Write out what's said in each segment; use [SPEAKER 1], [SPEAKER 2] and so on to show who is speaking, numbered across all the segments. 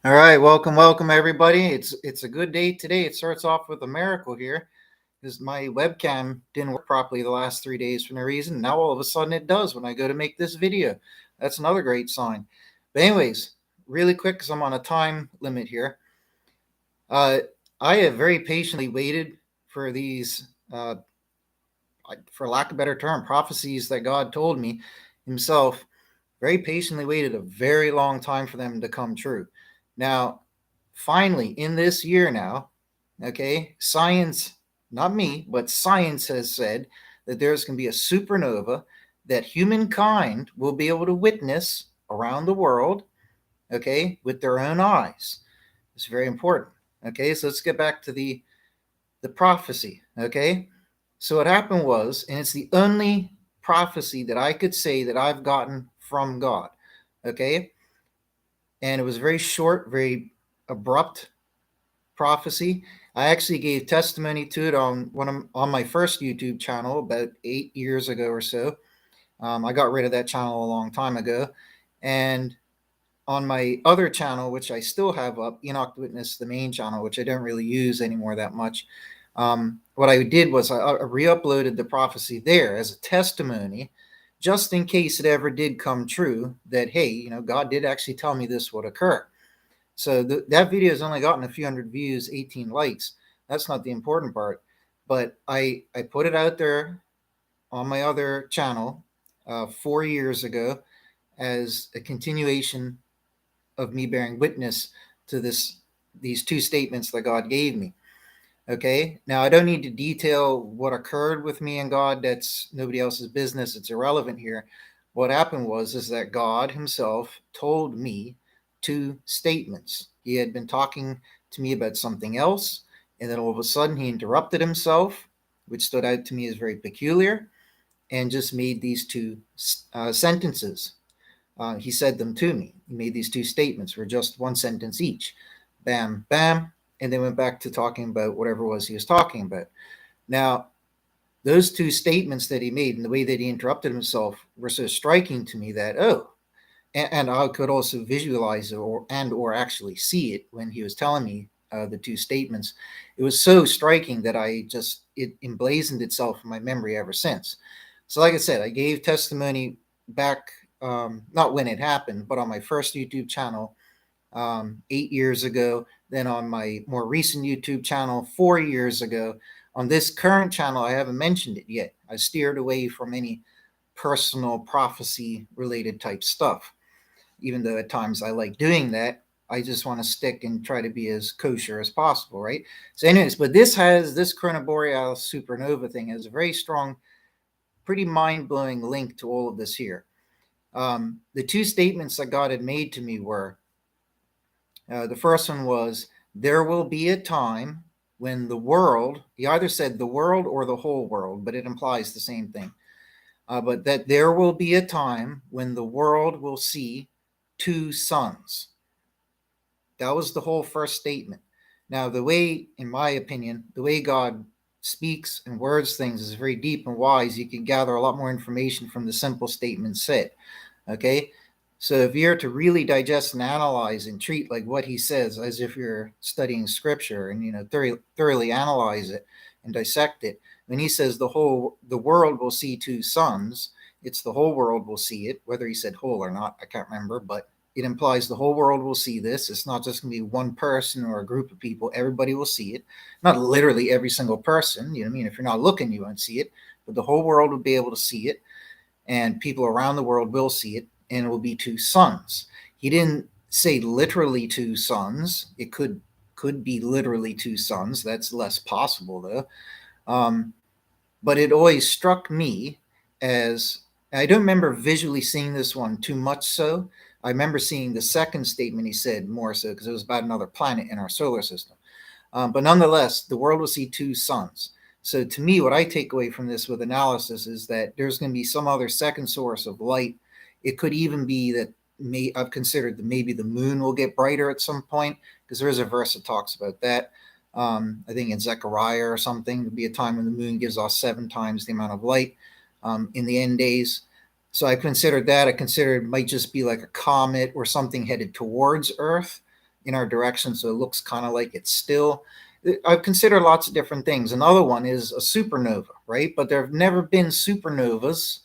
[SPEAKER 1] All right, welcome everybody. It's a good day today. It starts off with a miracle here because my webcam didn't work properly the last 3 days for no reason. Now all of a sudden it does when I go to make this video. That's another great sign. But anyways, really quick because I'm on a time limit here. Uh, I have very patiently waited for these, for lack of a better term, prophecies that God told me Himself. Very patiently waited a very long time for them to come true. Now, finally, in this year now, okay, science, not me, but science has said that there's going to be a supernova that humankind will be able to witness around the world, okay, with their own eyes. It's very important. Okay, so let's get back to the prophecy. Okay, so what happened was, and it's the only prophecy that I could say that I've gotten from God. Okay, and it was very short, very abrupt prophecy. I actually gave testimony to it on my first YouTube channel about 8 years ago or so. I got rid of that channel a long time ago, and on my other channel, which I still have up, Enoch Witness, the main channel, which I don't really use anymore that much. What I did was I re-uploaded the prophecy there as a testimony, just in case it ever did come true. That hey, God did actually tell me this would occur. So that video has only gotten a few hundred views, 18 likes. That's not the important part. But I put it out there on my other channel 4 years ago as a continuation of me bearing witness to these two statements that God gave me. Okay. Now I don't need to detail what occurred with me and God. That's nobody else's business. It's irrelevant here. What happened was is that God Himself told me two statements. He had been talking to me about something else, and then all of a sudden He interrupted Himself, which stood out to me as very peculiar, and just made these two sentences. He said them to me. He made these two statements, were just one sentence each. Bam, bam, and then went back to talking about whatever it was he was talking about. Now, those two statements that he made and the way that he interrupted himself were so striking to me that, and I could also visualize it or actually see it when he was telling me the two statements. It was so striking that it emblazoned itself in my memory ever since. So like I said, I gave testimony back, not when it happened, but on my first YouTube channel 8 years ago, then on my more recent YouTube channel 4 years ago. On this current channel, I haven't mentioned it yet. I steered away from any personal prophecy related type stuff, even though at times I like doing that. I just want to stick and try to be as kosher as possible, right? So, anyways, but this Corona Borealis Supernova thing has a very strong, pretty mind blowing link to all of this here. The two statements that God had made to me were the first one was, there will be a time when the world, he either said the world or the whole world, but it implies the same thing. But that there will be a time when the world will see two suns. That was the whole first statement. Now, the way, in my opinion, the way God speaks and words things is very deep and wise. You can gather a lot more information from the simple statement said. Okay? So if you're to really digest and analyze and treat like what he says as if you're studying scripture and thoroughly analyze it and dissect it, when he says the world will see two suns, it's the whole world will see it. Whether he said whole or not, I can't remember, but it implies the whole world will see this. It's not just going to be one person or a group of people. Everybody will see it. Not literally every single person. You know what I mean? If you're not looking, you won't see it. But the whole world will be able to see it. And people around the world will see it. And it will be two suns. He didn't say literally two suns. It could be literally two suns. That's less possible, though. But it always struck me as, I don't remember visually seeing this one too much so. I remember seeing the second statement he said more so because it was about another planet in our solar system. But nonetheless, the world will see two suns. So to me, what I take away from this with analysis is that there's going to be some other second source of light. It could even be that I've considered that maybe the moon will get brighter at some point, because there is a verse that talks about that. I think in Zechariah or something, there'll be a time when the moon gives off 7 times the amount of light in the end days. So I considered that. I considered it might just be like a comet or something headed towards Earth in our direction, so it looks kind of like it's still. I've considered lots of different things. Another one is a supernova, right? But there have never been supernovas.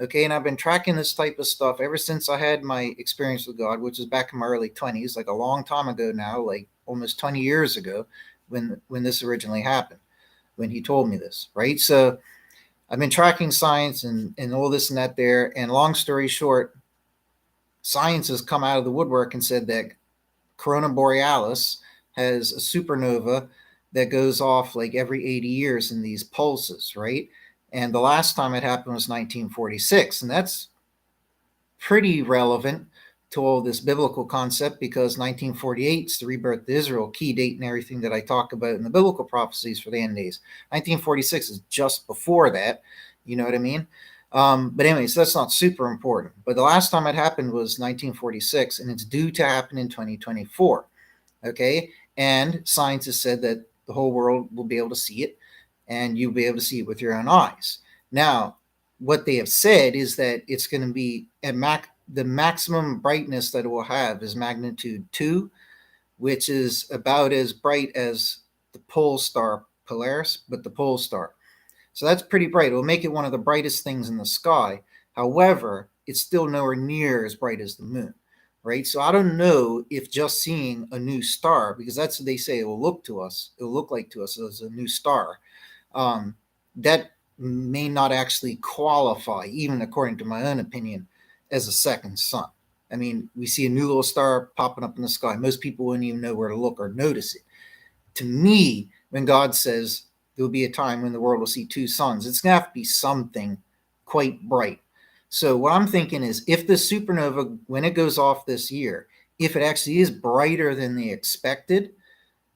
[SPEAKER 1] Okay, and I've been tracking this type of stuff ever since I had my experience with God, which was back in my early 20s, like a long time ago now, like almost 20 years ago, when this originally happened, when he told me this, right? So I've been tracking science and all this and that there. And long story short, science has come out of the woodwork and said that Corona Borealis has a supernova that goes off like every 80 years in these pulses, right? And the last time it happened was 1946. And that's pretty relevant to all this biblical concept, because 1948 is the rebirth of Israel, key date and everything that I talk about in the biblical prophecies for the end days. 1946 is just before that. You know what I mean? But anyways, that's not super important. But the last time it happened was 1946, and it's due to happen in 2024. Okay? And science has said that the whole world will be able to see it, and you'll be able to see it with your own eyes. Now, what they have said is that it's going to be at the maximum brightness that it will have is magnitude 2, which is about as bright as the pole star Polaris, but the pole star. So that's pretty bright. It will make it one of the brightest things in the sky. However, it's still nowhere near as bright as the moon, right? So I don't know if just seeing a new star, because that's what they say it will look like to us as a new star, that may not actually qualify, even according to my own opinion, as a second sun. I mean, we see a new little star popping up in the sky. Most people wouldn't even know where to look or notice it. To me, when God says there will be a time when the world will see two suns, it's going to have to be something quite bright. So what I'm thinking is, if the supernova, when it goes off this year, if it actually is brighter than they expected,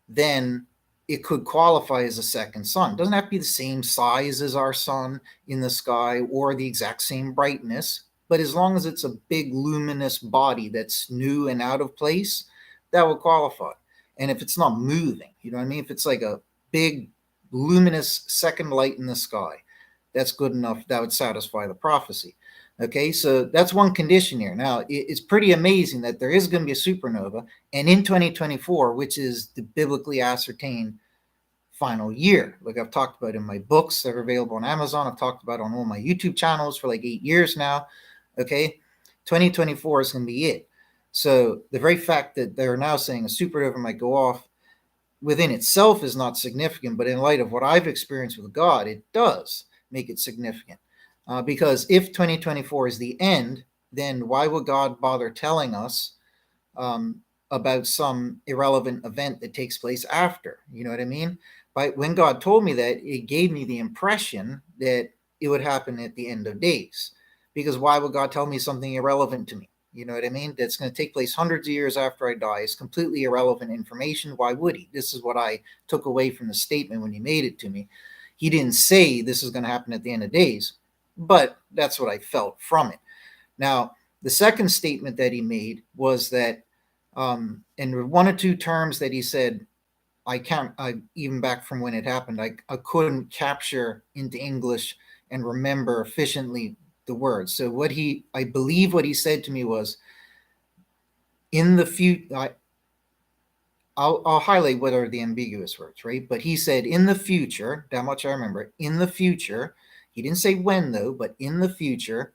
[SPEAKER 1] then it could qualify as a second sun. It doesn't have to be the same size as our sun in the sky or the exact same brightness, but as long as it's a big luminous body that's new and out of place, that will qualify. And if it's not moving, you know what I mean? If it's like a big luminous second light in the sky, that's good enough. That would satisfy the prophecy. Okay, so that's one condition here. Now, it's pretty amazing that there is going to be a supernova, and in 2024, which is the biblically ascertained final year, like I've talked about in my books that are available on Amazon, I've talked about on all my YouTube channels for like 8 years now. Okay, 2024 is going to be it. So the very fact that they're now saying a supernova might go off within itself is not significant, but in light of what I've experienced with God, it does make it significant. Because if 2024 is the end, then why would God bother telling us about some irrelevant event that takes place after? You know what I mean? When God told me that, it gave me the impression that it would happen at the end of days. Because why would God tell me something irrelevant to me? You know what I mean? That's going to take place hundreds of years after I die. It's completely irrelevant information. Why would he? This is what I took away from the statement when he made it to me. He didn't say this is going to happen at the end of days, but that's what I felt from it. Now, the second statement that he made was that, in one or two terms that he said, even back from when it happened, I couldn't capture into English and remember efficiently the words. So I believe what he said to me was, in the future, I'll highlight what are the ambiguous words, right? But he said, in the future, that much I remember, in the future, he didn't say when though, but in the future.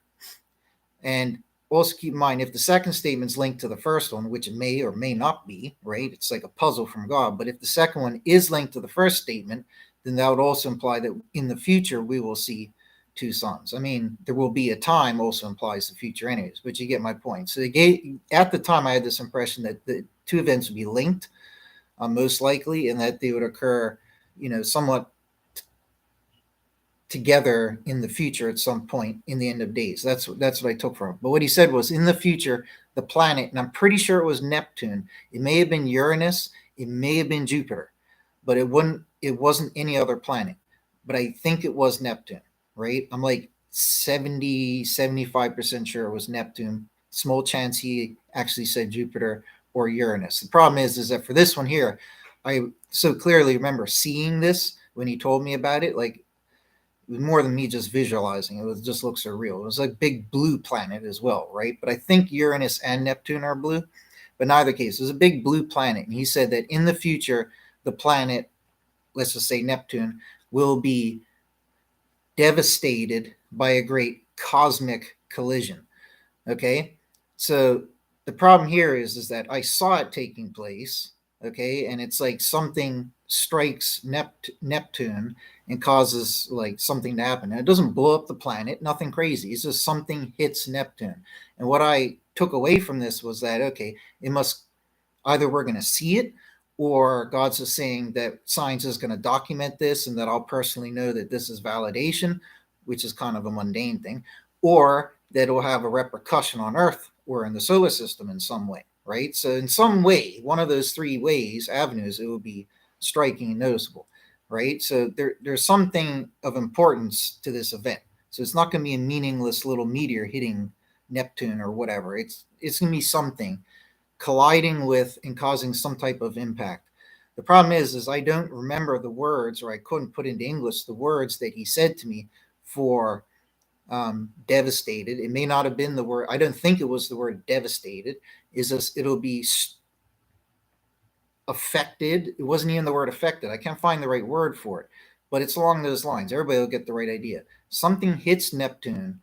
[SPEAKER 1] And also keep in mind, if the second statement's linked to the first one, which it may or may not be, right? It's like a puzzle from God. But if the second one is linked to the first statement, then that would also imply that in the future we will see two suns. I mean, there will be a time also implies the future anyways, but you get my point. So at the time I had this impression that the two events would be linked, most likely, and that they would occur, somewhat together in the future at some point in the end of days. That's what I took from it. But what he said was, in the future, the planet, and I'm pretty sure it was Neptune. It may have been Uranus. It may have been Jupiter, but it wasn't any other planet. But I think it was Neptune, right? I'm like 75% sure it was Neptune. Small chance he actually said Jupiter or Uranus. The problem is that for this one here, I so clearly remember seeing this when he told me about it. Like, it was more than me just visualizing it. It just looks surreal. It was like big blue planet as well, right? But I think Uranus and Neptune are blue. But in either case, there's a big blue planet, and he said that in the future, the planet, let's just say Neptune, will be devastated by a great cosmic collision. Okay, so the problem here is that I saw it taking place. Okay, and it's like something strikes Neptune and causes like something to happen. And it doesn't blow up the planet, nothing crazy. It's just something hits Neptune. And what I took away from this was that okay, it must either we're going to see it, or God's just saying that science is going to document this and that I'll personally know that this is validation, which is kind of a mundane thing, or that it will have a repercussion on Earth or in the solar system in some way, right? So in some way, one of those three ways, avenues, it will be striking and noticeable, right? So there's something of importance to this event. So it's not going to be a meaningless little meteor hitting Neptune or whatever. It's going to be something colliding with and causing some type of impact. The problem is I don't remember the words, or I couldn't put into English the words that he said to me for devastated. It may not have been the word. I don't think it was the word devastated. Is this? It'll be affected. It wasn't even the word affected. I can't find the right word for it, but it's along those lines. Everybody will get the right idea. Something hits Neptune,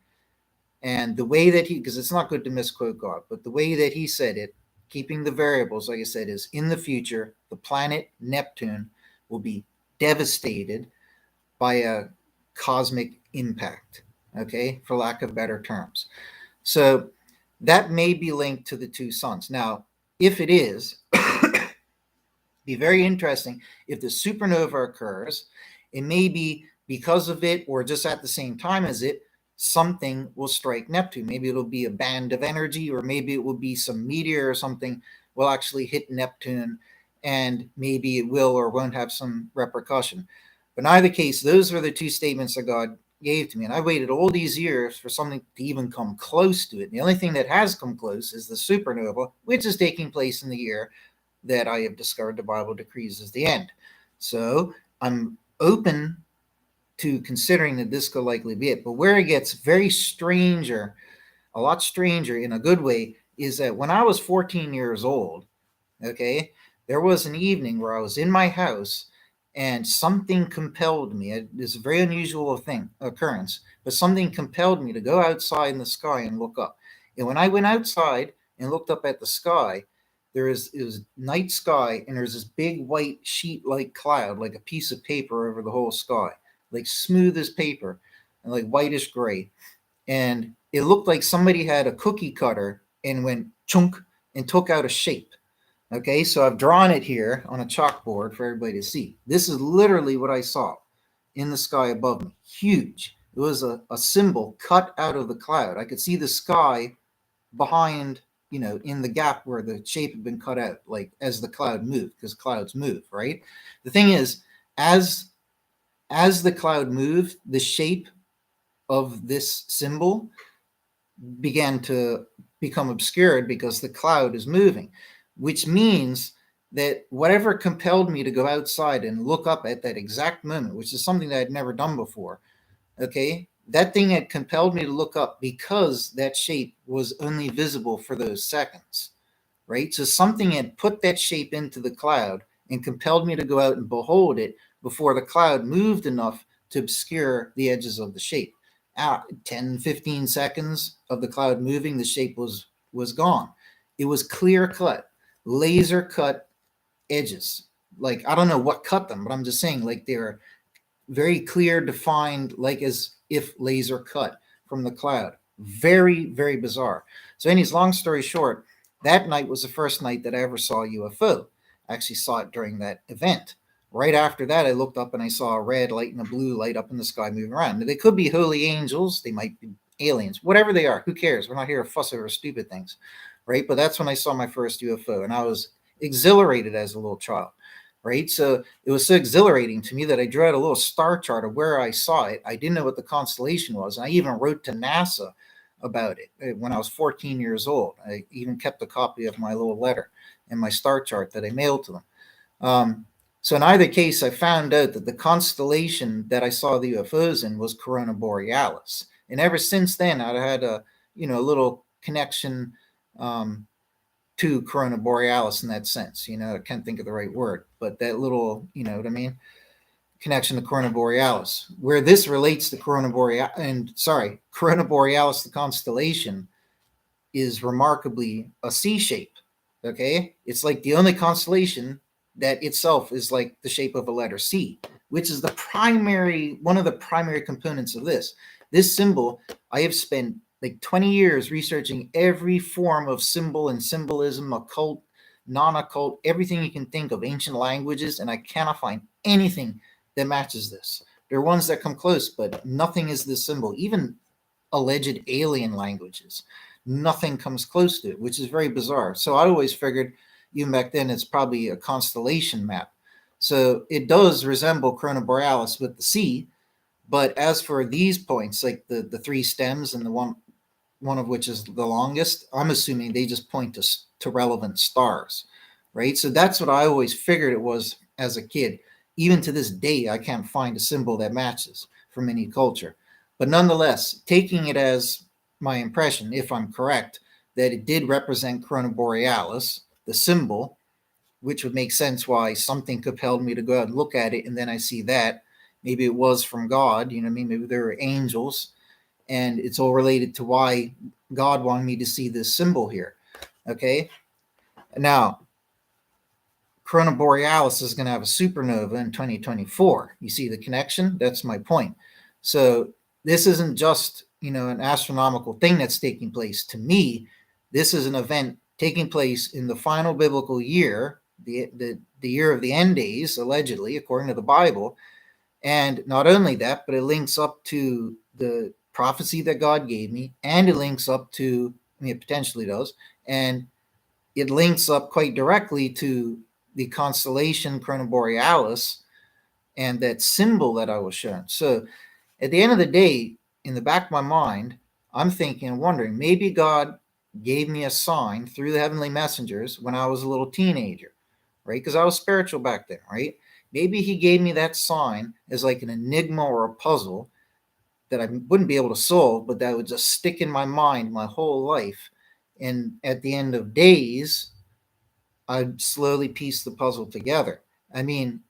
[SPEAKER 1] and the way that because it's not good to misquote God, but the way that he said it, keeping the variables, like I said, is in the future, the planet Neptune will be devastated by a cosmic impact, okay, for lack of better terms. So that may be linked to the two suns. Now, if it is, be very interesting if the supernova occurs. It may be because of it or just at the same time as it, something will strike Neptune. Maybe it'll be a band of energy, or maybe it will be some meteor or something will actually hit Neptune, and maybe it will or won't have some repercussion. But in either case, those are the two statements that God gave to me. And I waited all these years for something to even come close to it. And the only thing that has come close is the supernova, which is taking place in the year that I have discovered the Bible decrees is the end. So I'm open to considering that this could likely be it. But where it gets very stranger, a lot stranger in a good way, is that when I was 14 years old, okay, there was an evening where I was in my house and something compelled me. It's a very unusual occurrence, but something compelled me to go outside in the sky and look up. And when I went outside and looked up at the sky, it was night sky, and there's this big white sheet-like cloud, like a piece of paper over the whole sky, like smooth as paper and like whitish gray. And it looked like somebody had a cookie cutter and went chunk and took out a shape. Okay, so I've drawn it here on a chalkboard for everybody to see. This is literally what I saw in the sky above me. Huge. It was a symbol cut out of the cloud. I could see the sky behind, in the gap where the shape had been cut out, like as the cloud moved, because clouds move, right? The thing is, as the cloud moved, the shape of this symbol began to become obscured because the cloud is moving, which means that whatever compelled me to go outside and look up at that exact moment, which is something that I'd never done before, okay, that thing had compelled me to look up because that shape was only visible for those seconds, right? So something had put that shape into the cloud and compelled me to go out and behold it before the cloud moved enough to obscure the edges of the shape. 10, 15 seconds of the cloud moving, the shape was gone. It was clear cut, laser cut edges. Like, I don't know what cut them, but I'm just saying, like, they're very clear, defined, like as if laser cut from the cloud. Very, very bizarre. So anyways, long story short, that night was the first night that I ever saw a UFO. I actually saw it during that event. Right after that, I looked up and I saw a red light and a blue light up in the sky moving around. Now, they could be holy angels. They might be aliens. Whatever they are, who cares? We're not here to fuss over stupid things, right? But that's when I saw my first UFO, and I was exhilarated as a little child, right? So it was so exhilarating to me that I drew out a little star chart of where I saw it. I didn't know what the constellation was. And I even wrote to NASA about it when I was 14 years old. I even kept a copy of my little letter and my star chart that I mailed to them. So in either case, I found out that the constellation that I saw the UFOs in was Corona Borealis. And ever since then, I had a little connection to Corona Borealis in that sense. I can't think of the right word, but that little, you know what I mean, connection to Corona Borealis. Where this relates to Corona Borealis, the constellation, is remarkably a C shape. Okay, it's like the only constellation that itself is like the shape of a letter C, which is one of the primary components of this. This symbol, I have spent like 20 years researching every form of symbol and symbolism, occult, non-occult, everything you can think of, ancient languages, and I cannot find anything that matches this. There are ones that come close, but nothing is this symbol. Even alleged alien languages, nothing comes close to it, which is very bizarre. So I always figured, even back then, it's probably a constellation map. So it does resemble Corona Borealis with the C, but as for these points, like the three stems and the one of which is the longest, I'm assuming they just point to relevant stars, right? So that's what I always figured it was as a kid. Even to this day, I can't find a symbol that matches from any culture. But nonetheless, taking it as my impression, if I'm correct, that it did represent Corona Borealis, the symbol, which would make sense why something compelled me to go out and look at it, and then I see that. Maybe it was from God, you know what I mean? Maybe there were angels, and it's all related to why God wanted me to see this symbol here. Okay? Now, Corona Borealis is going to have a supernova in 2024. You see the connection? That's my point. So this isn't just, an astronomical thing that's taking place. To me, this is an event taking place in the final biblical year, the year of the end days, allegedly, according to the Bible. And not only that, but it links up to the prophecy that God gave me, and it links up to, it potentially does, and it links up quite directly to the constellation Corona Borealis and that symbol that I was shown. So at the end of the day, in the back of my mind, I'm thinking and wondering, maybe God gave me a sign through the heavenly messengers when I was a little teenager, right? Because I was spiritual back then, right? Maybe he gave me that sign as like an enigma or a puzzle that I wouldn't be able to solve, but that would just stick in my mind my whole life. And at the end of days, I'd slowly piece the puzzle together. I mean,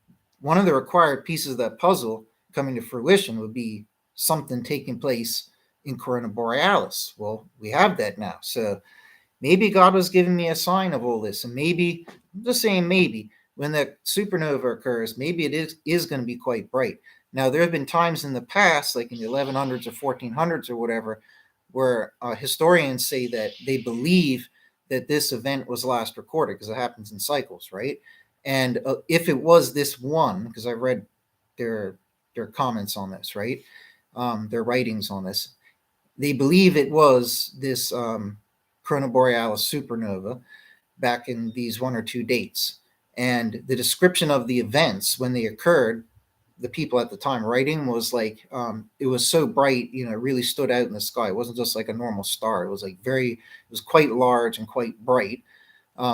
[SPEAKER 1] one of the required pieces of that puzzle coming to fruition would be something taking place in Corona Borealis. Well, we have that now. So maybe God was giving me a sign of all this. And maybe, I'm just saying maybe, when that supernova occurs, maybe it is going to be quite bright. Now, there have been times in the past, like in the 1100s or 1400s or whatever, where historians say that they believe that this event was last recorded because it happens in cycles, right? And if it was this one, because I read their comments on this, right? Their writings on this, they believe it was this Corona Borealis supernova back in these one or two dates. And the description of the events when they occurred, the people at the time writing was like, it was so bright, it really stood out in the sky. It wasn't just like a normal star. It was like it was quite large and quite bright.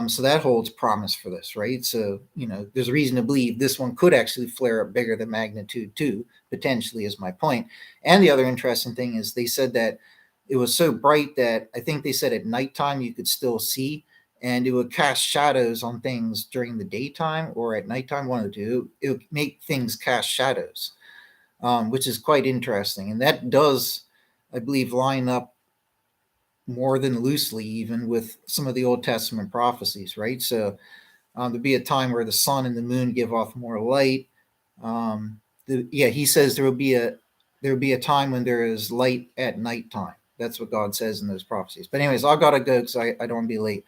[SPEAKER 1] So that holds promise for this, right? So, there's a reason to believe this one could actually flare up bigger than magnitude 2, potentially, is my point. And the other interesting thing is they said that it was so bright that I think they said at nighttime you could still see, and it would cast shadows on things during the daytime or at nighttime, one of the two. It would make things cast shadows, which is quite interesting. And that does, I believe, line up more than loosely even with some of the Old Testament prophecies, right? So there'd be a time where the sun and the moon give off more light. He says there will be a time when there is light at nighttime. That's what God says in those prophecies. But anyways, I've got to go because I don't want to be late.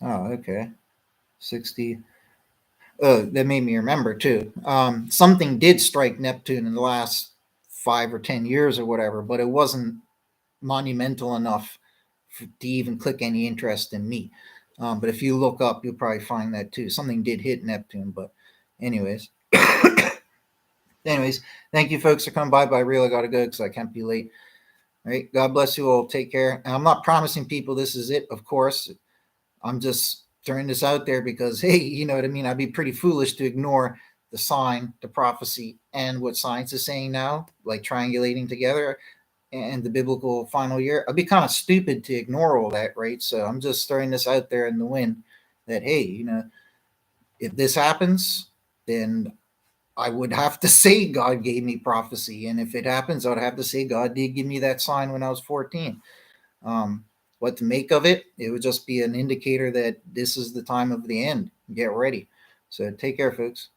[SPEAKER 1] Okay. 60. Oh, that made me remember too. Something did strike Neptune in the last 5 or 10 years or whatever, but it wasn't monumental enough to even click any interest in me. But if you look up, you'll probably find that too. Something did hit Neptune, but anyways. Thank you folks for coming by, but I really got to go because I can't be late. All right. God bless you all. Take care. And I'm not promising people this is it, of course. I'm just throwing this out there because, hey, you know what I mean? I'd be pretty foolish to ignore the sign, the prophecy, and what science is saying now, like triangulating together. and the biblical final year, I'd be kind of stupid to ignore all that, right? So I'm just throwing this out there in the wind that, hey, if this happens, then I would have to say God gave me prophecy. And if it happens, I would have to say God did give me that sign when I was 14. Um, what to make of it? It would just be an indicator that this is the time of the end. Get ready. So take care, folks.